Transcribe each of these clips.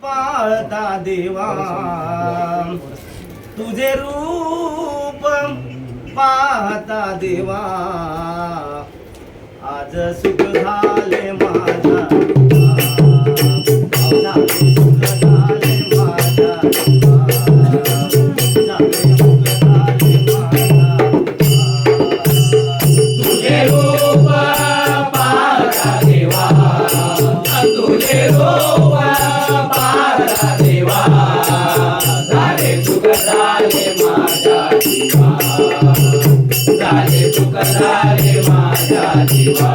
पाळता देवा तुझे रूप पाहता देवा आज सुख झाले माझा सुख झाले माझा सुख झाले माझा तुझे रूप पाहता देवा तुझे रूप पाहता देवा झाले सुख झाले माझ्या जीवा झाले सुख झाले माझ्या जीवा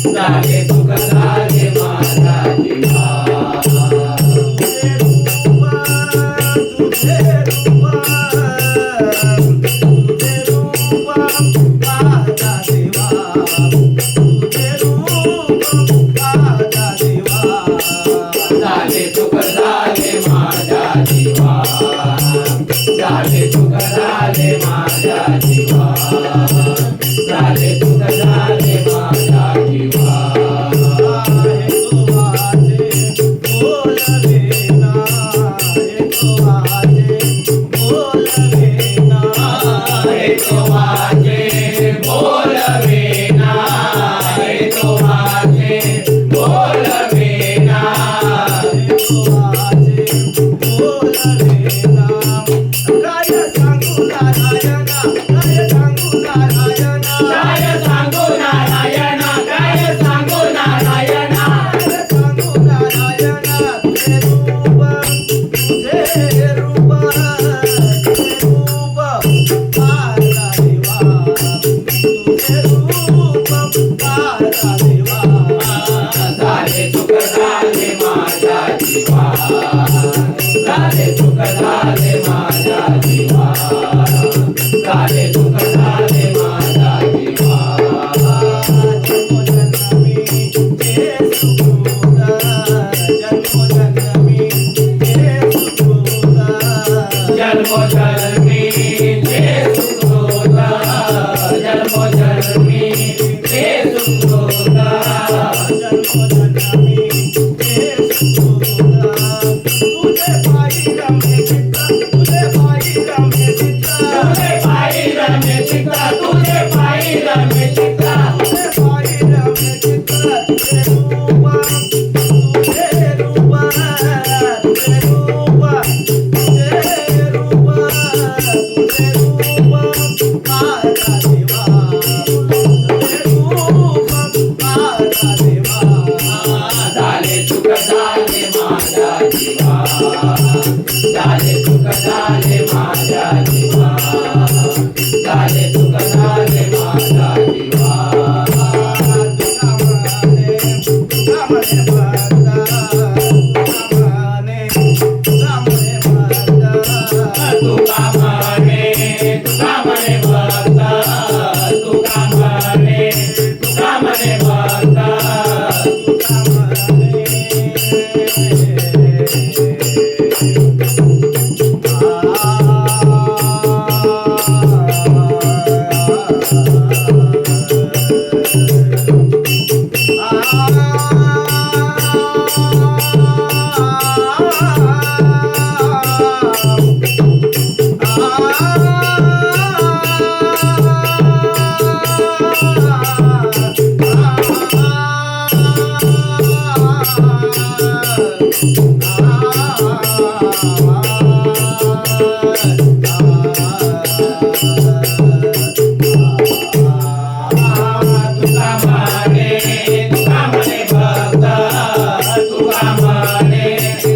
झाले सुख झाले माझ्या जीवा तुझे रूप पाहता देवा तुझे रूप पाहता देवा झाले सुख झाले माझ्या जीवा झाले सुख झाले माझ्या जीवा झाले सुख झाले माझ्या जीवा हे तो माझे बोलवेना हे तो माझे बोलवेना हे तो माझे बोलवेना काय सांगू नारायणा काय सांगू नारायणा काय सांगू नारायणा काय सांगू नारायणा सांगू नारायणा तुझे रूप पाहता देवा तुझे रूप पाहता देवा झाले सुख झाले माझ्या जीवा झाले सुख झाले माझ्या जीवा झाले सुख झाले माझ्या जीवा जन्मोजन्मी जे सुख होता जन्मोजन्मी जे सुख होता तुझे पायी रमे चित्त तुझे पायी रमे चित्त तुझे पायी रमे चित्ता तुझे पायी रमे चित्ता तुझे पायी रमे चित्त तुझे रूप तुझे रूप तुझे रूप तुझे रूप तुझे रूप पाहता देवा तुझे रूप पाहता देवा झाले सुख झाले माझ्या जीवा झाले सुख झाले माझ्या जीवा झाले सुख झाले माझ्या जीवा तुका म्हणे तुका म्हणे भक्त तुका म्हणे तुका म्हणे भक्त तुका म्हणे भक्त तुका म्हणे